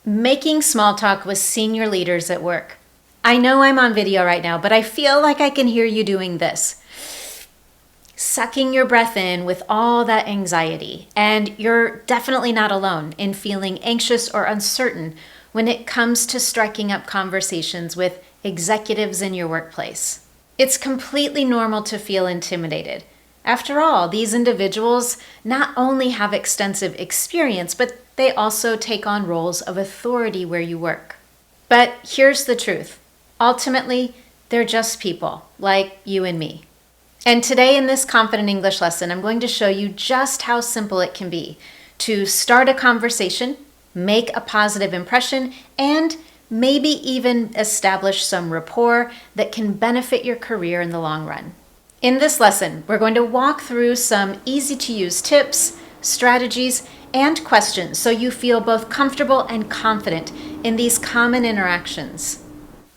Making small talk with senior leaders at work. I know I'm on video right now, but I feel like I can hear you doing this. Sucking your breath in with all that anxiety. And you're definitely not alone in feeling anxious or uncertain when it comes to striking up conversations with executives in your workplace. It's completely normal to feel intimidated. After all, these individuals not only have extensive experience, but they also take on roles of authority where you work. But here's the truth. Ultimately, they're just people like you and me. And today in this Confident English lesson, I'm going to show you just how simple it can be to start a conversation, make a positive impression, and maybe even establish some rapport that can benefit your career in the long run. In this lesson, we're going to walk through some easy-to-use tips, strategies, and questions so you feel both comfortable and confident in these common interactions.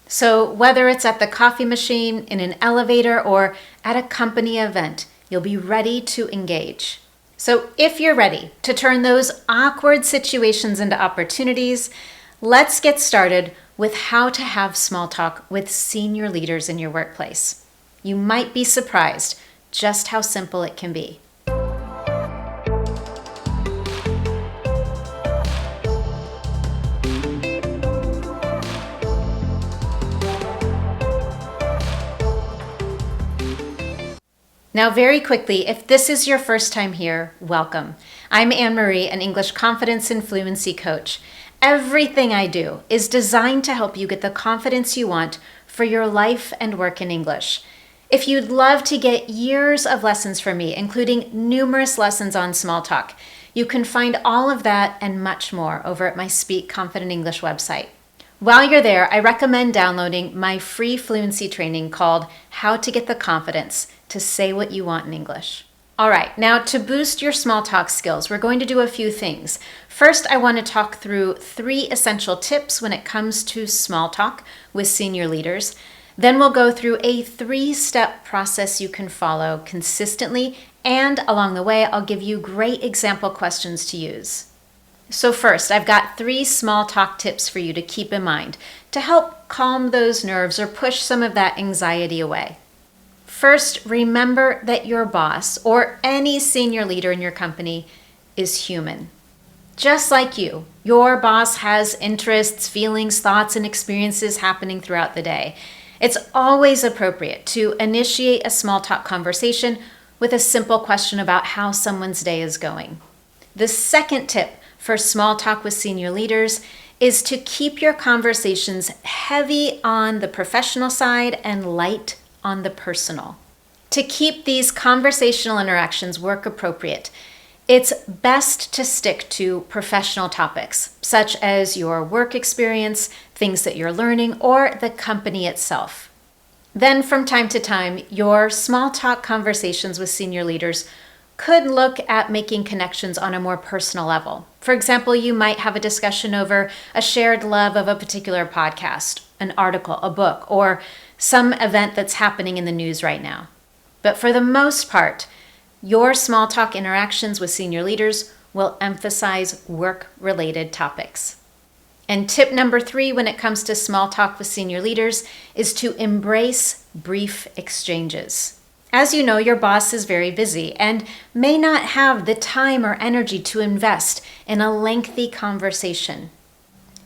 So whether it's at the coffee machine, in an elevator, or at a company event, you'll be ready to engage. So if you're ready to turn those awkward situations into opportunities, let's get started with how to have small talk with senior leaders in your workplace. You might be surprised just how simple it can be. Now, very quickly, if this is your first time here, welcome. I'm Anne-Marie, an English confidence and fluency coach. Everything I do is designed to help you get the confidence you want for your life and work in English. If you'd love to get years of lessons from me, including numerous lessons on small talk, you can find all of that and much more over at my Speak Confident English website. While you're there, I recommend downloading my free fluency training called How to Get the Confidence to Say What You Want in English. All right, now to boost your small talk skills, we're going to do a few things. First, I want to talk through 3 essential tips when it comes to small talk with senior leaders. Then we'll go through a 3-step process you can follow consistently, and along the way, I'll give you great example questions to use. So first, I've got 3 small talk tips for you to keep in mind to help calm those nerves or push some of that anxiety away. First, remember that your boss or any senior leader in your company is human. Just like you, your boss has interests, feelings, thoughts, and experiences happening throughout the day. It's always appropriate to initiate a small talk conversation with a simple question about how someone's day is going. The second tip for small talk with senior leaders is to keep your conversations heavy on the professional side and light on the personal. To keep these conversational interactions work appropriate, it's best to stick to professional topics, such as your work experience, things that you're learning, or the company itself. Then from time to time, your small talk conversations with senior leaders could look at making connections on a more personal level. For example, you might have a discussion over a shared love of a particular podcast, an article, a book, or some event that's happening in the news right now. But for the most part, your small talk interactions with senior leaders will emphasize work-related topics. And tip number 3 when it comes to small talk with senior leaders is to embrace brief exchanges. As you know, your boss is very busy and may not have the time or energy to invest in a lengthy conversation.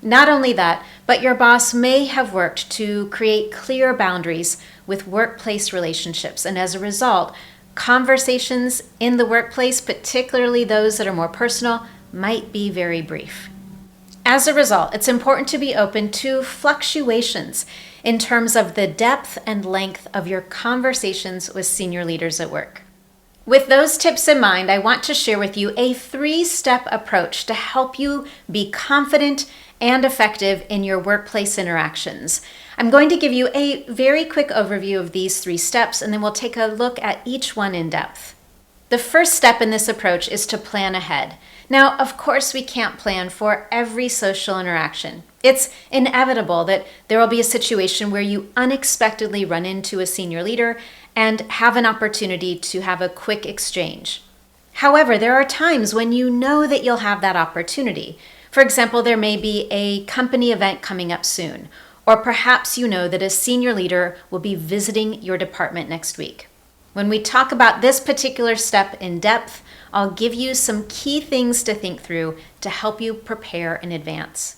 Not only that, but your boss may have worked to create clear boundaries with workplace relationships, and as a result, conversations in the workplace, particularly those that are more personal, might be very brief. As a result, it's important to be open to fluctuations in terms of the depth and length of your conversations with senior leaders at work. With those tips in mind, I want to share with you a 3-step approach to help you be confident and effective in your workplace interactions. I'm going to give you a very quick overview of these 3 steps, and then we'll take a look at each one in depth. The first step in this approach is to plan ahead. Now, of course, we can't plan for every social interaction. It's inevitable that there will be a situation where you unexpectedly run into a senior leader and have an opportunity to have a quick exchange. However, there are times when you know that you'll have that opportunity. For For example, there may be a company event coming up soon, or perhaps you know that a senior leader will be visiting your department next week. When we talk about this particular step in depth, I'll give you some key things to think through to help you prepare in advance.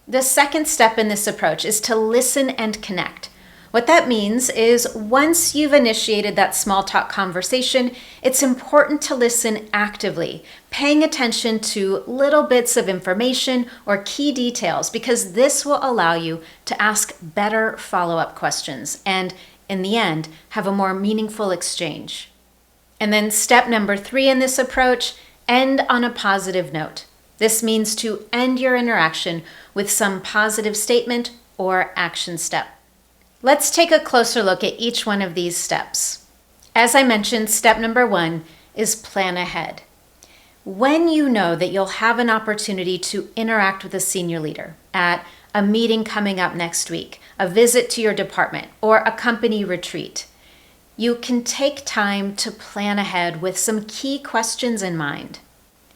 The second step in this approach is to listen and connect. What that means is once you've initiated that small talk conversation, it's important to listen actively, paying attention to little bits of information or key details, because this will allow you to ask better follow-up questions and, in the end, have a more meaningful exchange. And then step number 3 in this approach, end on a positive note. This means to end your interaction with some positive statement or action step. Let's take a closer look at each one of these steps. As I mentioned, step number 1 is plan ahead. When you know that you'll have an opportunity to interact with a senior leader at a meeting coming up next week, a visit to your department, or a company retreat, you can take time to plan ahead with some key questions in mind.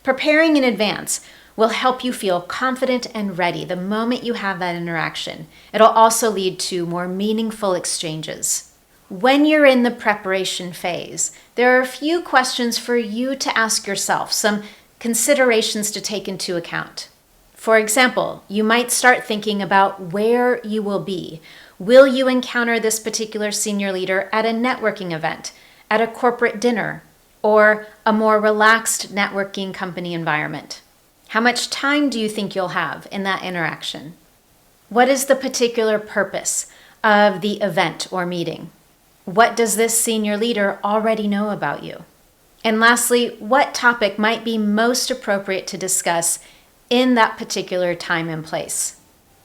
Preparing in advance will help you feel confident and ready the moment you have that interaction. It'll also lead to more meaningful exchanges. When you're in the preparation phase, there are a few questions for you to ask yourself, some considerations to take into account. For example, you might start thinking about where you will be. Will you encounter this particular senior leader at a networking event, at a corporate dinner, or a more relaxed networking company environment? How much time do you think you'll have in that interaction? What is the particular purpose of the event or meeting? What does this senior leader already know about you? And lastly, what topic might be most appropriate to discuss in that particular time and place?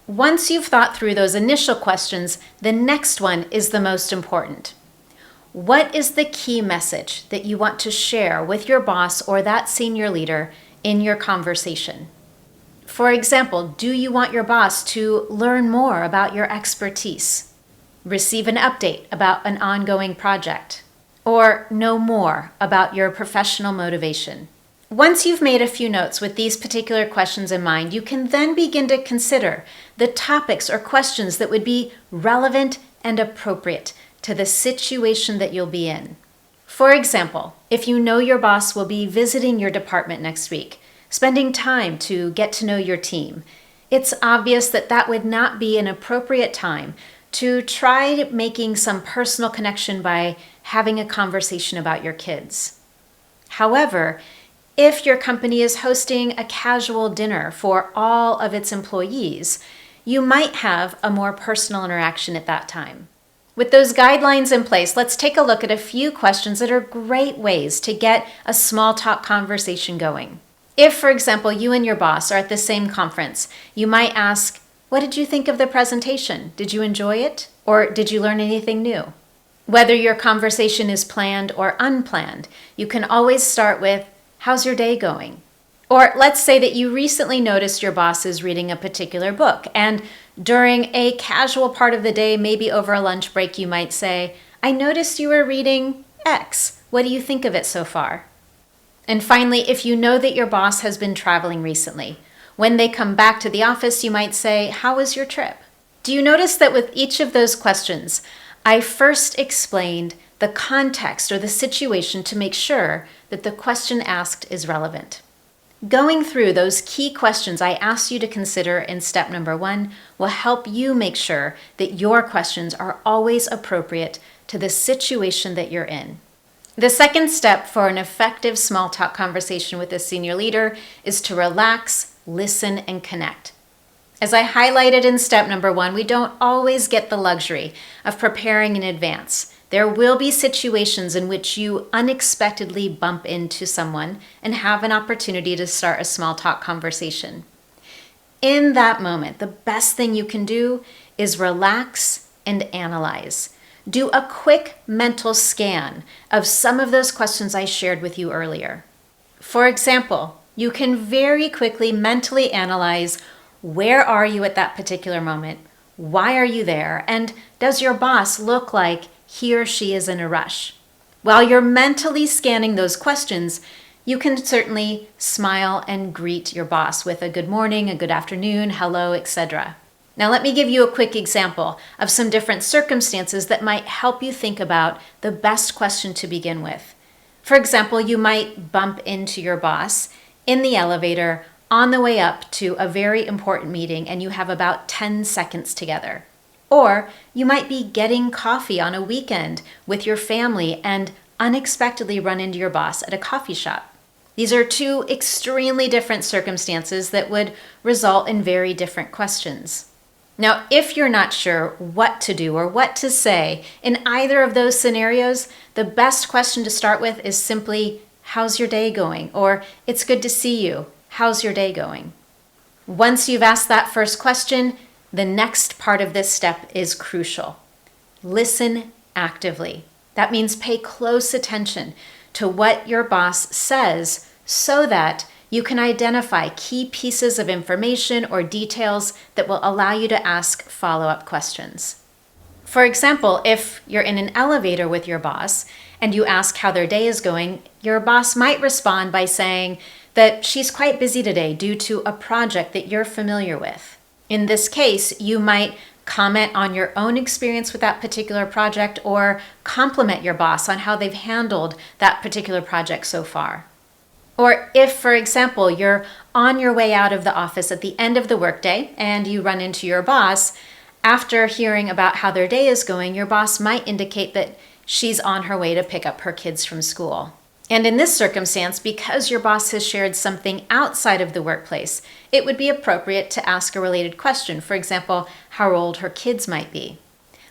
Once you've thought through those initial questions, the next one is the most important. What is the key message that you want to share with your boss or that senior leader in your conversation? For example, do you want your boss to learn more about your expertise, receive an update about an ongoing project, or know more about your professional motivation? Once you've made a few notes with these particular questions in mind, you can then begin to consider the topics or questions that would be relevant and appropriate to the situation that you'll be in. For example, if you know your boss will be visiting your department next week, spending time to get to know your team, it's obvious that that would not be an appropriate time to try making some personal connection by having a conversation about your kids. However, if your company is hosting a casual dinner for all of its employees, you might have a more personal interaction at that time. With those guidelines in place, let's take a look at a few questions that are great ways to get a small talk conversation going. If, for example, you and your boss are at the same conference, you might ask, "What did you think of the presentation? Did you enjoy it? Or did you learn anything new?" Whether your conversation is planned or unplanned, you can always start with, "How's your day going?" Or let's say that you recently noticed your boss is reading a particular book, and during a casual part of the day, maybe over a lunch break, you might say, "I noticed you were reading X. What do you think of it so far?" And finally, if you know that your boss has been traveling recently, when they come back to the office, you might say, "How was your trip?" Do you notice that with each of those questions, I first explained the context or the situation to make sure that the question asked is relevant? Going through those key questions I asked you to consider in step number 1 will help you make sure that your questions are always appropriate to the situation that you're in. The second step for an effective small talk conversation with a senior leader is to relax, listen, and connect. As I highlighted in step number 1, we don't always get the luxury of preparing in advance. There will be situations in which you unexpectedly bump into someone and have an opportunity to start a small talk conversation. In that moment, the best thing you can do is relax and analyze. Do a quick mental scan of some of those questions I shared with you earlier. For example, you can very quickly mentally analyze, where are you at that particular moment? Why are you there? And does your boss look like he or she is in a rush? While you're mentally scanning those questions, You can certainly smile and greet your boss with a good morning, a good afternoon, hello, etc. Now let me give you a quick example of some different circumstances that might help you think about the best question to begin with. For example, you might bump into your boss in the elevator on the way up to a very important meeting and you have about 10 seconds together. Or you might be getting coffee on a weekend with your family and unexpectedly run into your boss at a coffee shop. These are two extremely different circumstances that would result in very different questions. Now, if you're not sure what to do or what to say in either of those scenarios, the best question to start with is simply, how's your day going? Or, it's good to see you. How's your day going? Once you've asked that first question, the next part of this step is crucial. Listen actively. That means pay close attention to what your boss says so that you can identify key pieces of information or details that will allow you to ask follow-up questions. For example, if you're in an elevator with your boss and you ask how their day is going, your boss might respond by saying that she's quite busy today due to a project that you're familiar with. In this case, you might comment on your own experience with that particular project or compliment your boss on how they've handled that particular project so far. Or if, for example, you're on your way out of the office at the end of the workday and you run into your boss, after hearing about how their day is going, your boss might indicate that she's on her way to pick up her kids from school. And in this circumstance, because your boss has shared something outside of the workplace, it would be appropriate to ask a related question. For example, how old her kids might be.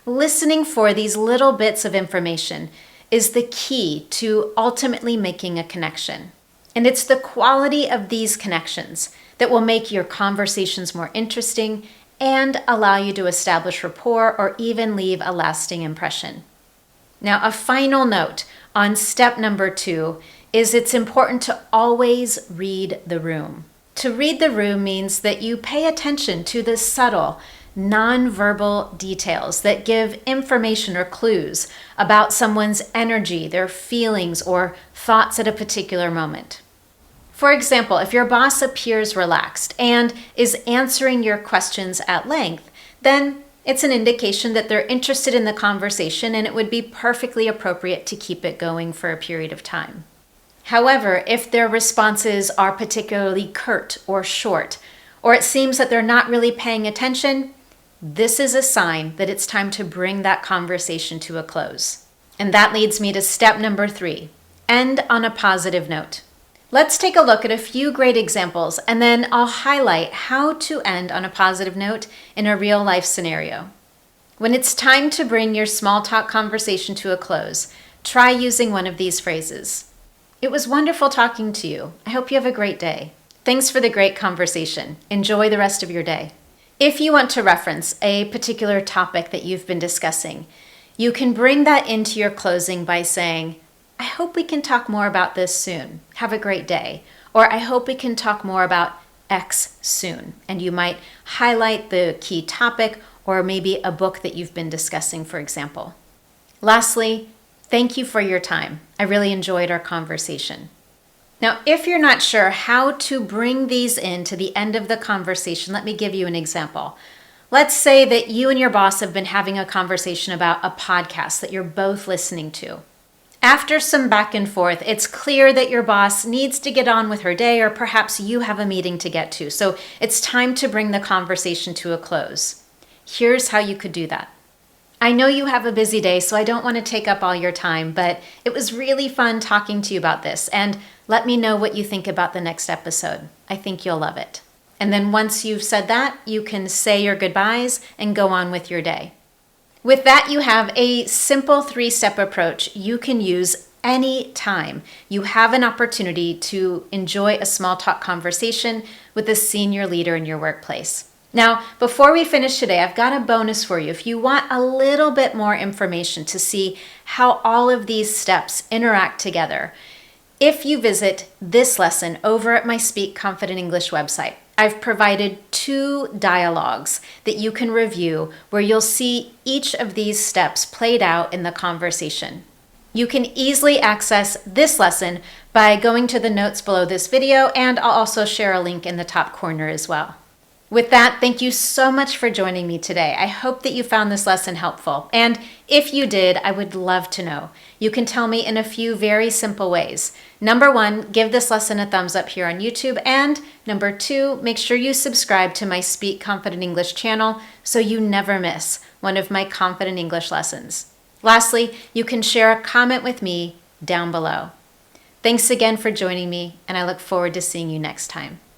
Listening for these little bits of information is the key to ultimately making a connection. And it's the quality of these connections that will make your conversations more interesting and allow you to establish rapport or even leave a lasting impression. Now, a final note on step number 2 is it's important to always read the room. To read the room means that you pay attention to the subtle, nonverbal details that give information or clues about someone's energy, their feelings, or thoughts at a particular moment. For example, if your boss appears relaxed and is answering your questions at length, then it's an indication that they're interested in the conversation and it would be perfectly appropriate to keep it going for a period of time. However, if their responses are particularly curt or short, or it seems that they're not really paying attention, this is a sign that it's time to bring that conversation to a close. And that leads me to step number 3, end on a positive note. Let's take a look at a few great examples, and then I'll highlight how to end on a positive note in a real-life scenario. When it's time to bring your small talk conversation to a close, try using one of these phrases. It was wonderful talking to you. I hope you have a great day. Thanks for the great conversation. Enjoy the rest of your day. If you want to reference a particular topic that you've been discussing, you can bring that into your closing by saying, I hope we can talk more about this soon. Have a great day. Or I hope we can talk more about X soon. And you might highlight the key topic or maybe a book that you've been discussing, for example. Lastly, thank you for your time. I really enjoyed our conversation. Now, if you're not sure how to bring these in to the end of the conversation, let me give you an example. Let's say that you and your boss have been having a conversation about a podcast that you're both listening to. After some back and forth, it's clear that your boss needs to get on with her day, or perhaps you have a meeting to get to. So it's time to bring the conversation to a close. Here's how you could do that. I know you have a busy day, so I don't want to take up all your time, but it was really fun talking to you about this. And let me know what you think about the next episode. I think you'll love it. And then once you've said that, you can say your goodbyes and go on with your day. With that, you have a simple 3-step approach you can use any time you have an opportunity to enjoy a small talk conversation with a senior leader in your workplace. Now, before we finish today, I've got a bonus for you. If you want a little bit more information to see how all of these steps interact together, if you visit this lesson over at my Speak Confident English website, I've provided 2 dialogues that you can review where you'll see each of these steps played out in the conversation. You can easily access this lesson by going to the notes below this video, and I'll also share a link in the top corner as well. With that, thank you so much for joining me today. I hope that you found this lesson helpful. And if you did, I would love to know. You can tell me in a few very simple ways. Number 1, give this lesson a thumbs up here on YouTube. And number 2, make sure you subscribe to my Speak Confident English channel so you never miss one of my Confident English lessons. Lastly, you can share a comment with me down below. Thanks again for joining me, and I look forward to seeing you next time.